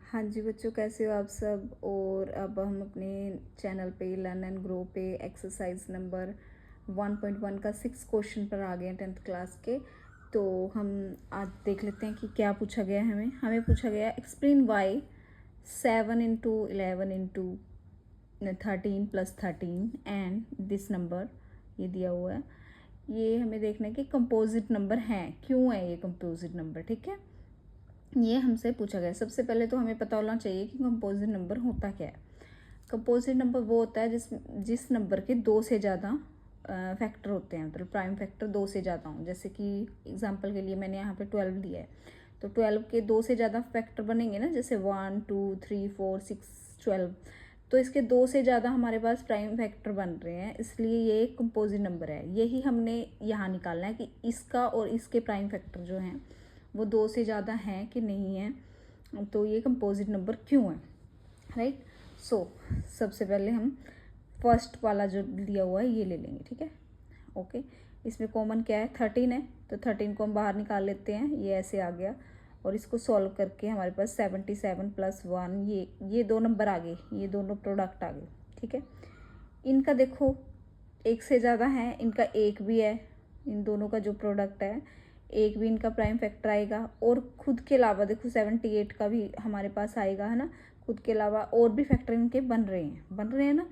हाँ जी बच्चों, कैसे हो आप सब। और अब हम अपने चैनल पे लर्न एंड ग्रो पे एक्सरसाइज नंबर 1.1 का 6 क्वेश्चन पर आ गए हैं 10th क्लास के। तो हम आज देख लेते हैं कि क्या पूछा गया है। हमें पूछा गया explain why 7 into 11 into 13 plus 13 and this number, ये दिया हुआ है। ये हमें देखना है कि कंपोजिट नंबर हैं, क्यों है ये कंपोजिट नंबर। ठीक है, ये हमसे पूछा गया। सबसे पहले तो हमें पता होना चाहिए कि कंपोजिट नंबर होता क्या है। कंपोजिट नंबर वो होता है जिस नंबर के दो से ज़्यादा फैक्टर होते हैं, मतलब प्राइम फैक्टर दो से ज़्यादा हों। जैसे कि एग्जांपल के लिए मैंने यहाँ पे 12 दिया है, तो 12 के दो से ज़्यादा फैक्टर बनेंगे ना, जैसे 1 2 3 4 6 12। तो इसके दो से ज़्यादा हमारे पास प्राइम फैक्टर बन रहे हैं, इसलिए ये एक कंपोजिट नंबर है। यही हमने यहाँ निकालना है कि इसका और इसके प्राइम फैक्टर जो हैं वो दो से ज़्यादा हैं कि नहीं है, तो ये कंपोजिट नंबर क्यों है, राइट। सो सबसे पहले हम फर्स्ट वाला जो दिया हुआ है ये ले लेंगे। ठीक है, ओके। इसमें कॉमन क्या है, 13 है, तो 13 को हम बाहर निकाल लेते हैं, ये ऐसे आ गया। और इसको सॉल्व करके हमारे पास 77 प्लस 1, ये दो नंबर आ गए, ये दोनों प्रोडक्ट आ गए। ठीक है, इनका देखो एक से ज़्यादा है, इनका एक भी है, इन दोनों का जो प्रोडक्ट है एक भी इनका प्राइम फैक्टर आएगा। और खुद के अलावा देखो 78 का भी हमारे पास आएगा, है ना। खुद के अलावा और भी फैक्टर इनके बन रहे हैं ना,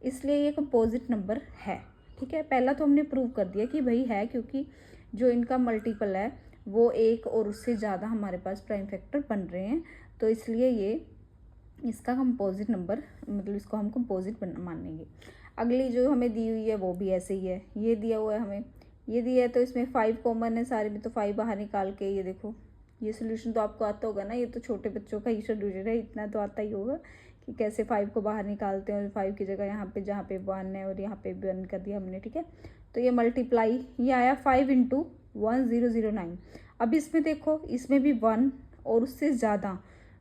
इसलिए ये कंपोजिट नंबर है। ठीक है, पहला तो हमने प्रूव कर दिया कि भाई है, क्योंकि जो इनका मल्टीपल है वो एक और उससे ज़्यादा हमारे पास प्राइम फैक्टर बन रहे हैं, तो इसलिए ये इसका कंपोजिट नंबर, मतलब इसको हम कंपोजिट मानेंगे। अगली जो हमें दी हुई है वो भी ऐसे ही है, ये दिया हुआ है हमें, ये दिया है, तो इसमें 5 कॉमन है सारे में, तो 5 बाहर निकाल के ये देखो, ये सोल्यूशन तो आपको आता होगा ना, ये तो छोटे बच्चों का ही सोल्यूशन है, इतना तो आता ही होगा कि कैसे 5 को बाहर निकालते हैं। और 5 की जगह यहाँ पे जहाँ पे 1 है और यहाँ पे 1 कर दिया हमने। ठीक है, तो ये मल्टीप्लाई, ये आया 5 इंटू 1009। अब इसमें देखो, इसमें भी 1 और उससे ज़्यादा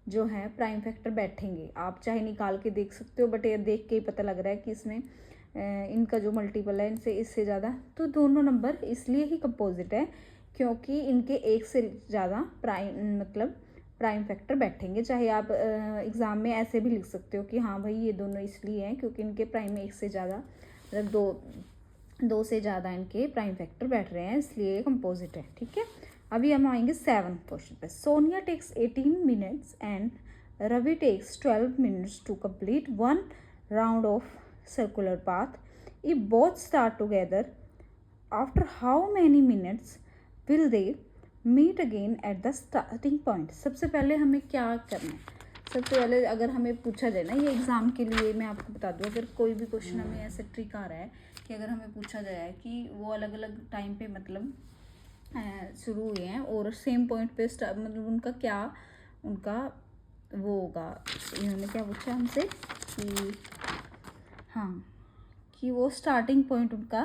जो है प्राइम फैक्टर बैठेंगे। आप चाहे निकाल के देख सकते हो, बट ये देख के ही पता लग रहा है कि इसमें इनका जो मल्टीपल है इनसे इससे ज़्यादा, तो दोनों नंबर इसलिए ही कंपोजिट है क्योंकि इनके एक से ज़्यादा प्राइम फैक्टर बैठेंगे। चाहे आप एग्ज़ाम में ऐसे भी लिख सकते हो कि हाँ भाई ये दोनों इसलिए हैं क्योंकि इनके प्राइम में एक से ज़्यादा, मतलब दो से ज़्यादा इनके प्राइम फैक्टर बैठ रहे हैं, इसलिए कंपोजिट है। ठीक है, अभी हम आएंगे 7 क्वेश्चन पे। Sonia takes 18 minutes and Ravi takes 12 minutes to complete 1 round of circular path. If both start together, after how many minutes will they meet again at the starting point. सबसे पहले हमें क्या करना है, सबसे पहले अगर हमें पूछा जाए ना, ये एग्ज़ाम के लिए मैं आपको बता दूँ, अगर कोई भी क्वेश्चन हमें ऐसे ट्रिक आ रहा है कि अगर हमें पूछा जाए कि वो अलग अलग टाइम पे मतलब शुरू हुए हैं और सेम पॉइंट पे मतलब उनका क्या, उनका वो होगा, इन्होंने क्या पूछा हमसे कि हाँ, कि वो स्टार्टिंग पॉइंट उनका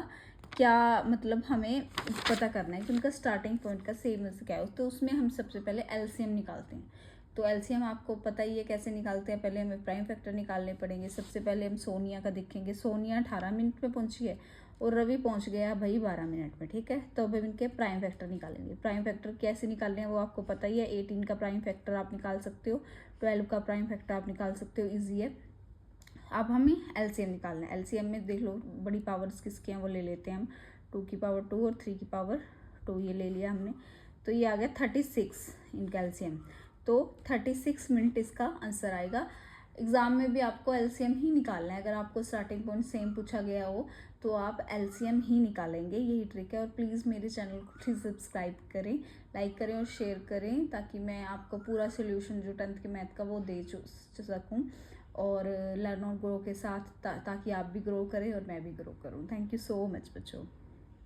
क्या, मतलब हमें पता करना है कि उनका स्टार्टिंग पॉइंट का सेम क्या है। तो उसमें हम सबसे पहले एलसीएम निकालते हैं। तो एलसीएम आपको पता ही है कैसे निकालते हैं, पहले हमें प्राइम फैक्टर निकालने पड़ेंगे। सबसे पहले हम सोनिया का देखेंगे, सोनिया 18 मिनट में पहुंची है और रवि पहुंच गया भाई 12 मिनट में। ठीक है, तो अब हम इनके प्राइम फैक्टर निकालेंगे। प्राइम फैक्टर कैसे निकालने हैं वो आपको पता ही है। 18 का प्राइम फैक्टर आप निकाल सकते हो, 12 का प्राइम फैक्टर आप निकाल सकते हो, ईजी है। अब हमें एलसीएम निकालना है। एलसीएम में देख लो बड़ी पावर्स किसके हैं वो ले लेते हैं हम, 2 की पावर 2 और 3 की पावर 2, ये ले लिया हमने। तो ये आ गया 36 इनका एलसीएम। तो 36 मिनट इसका आंसर आएगा। एग्ज़ाम में भी आपको एलसीएम ही निकालना है। अगर आपको स्टार्टिंग पॉइंट सेम पूछा गया हो तो आप एलसीएम ही निकालेंगे, यही ट्रिक है। और प्लीज़ मेरे चैनल को प्लीज़ सब्सक्राइब करें, लाइक करें और शेयर करें, ताकि मैं आपको पूरा सोल्यूशन जो 10th के मैथ का वो दे सकूँ और लर्न और ग्रो के साथ, ताकि आप भी ग्रो करें और मैं भी ग्रो करूँ। थैंक यू सो मच बच्चों।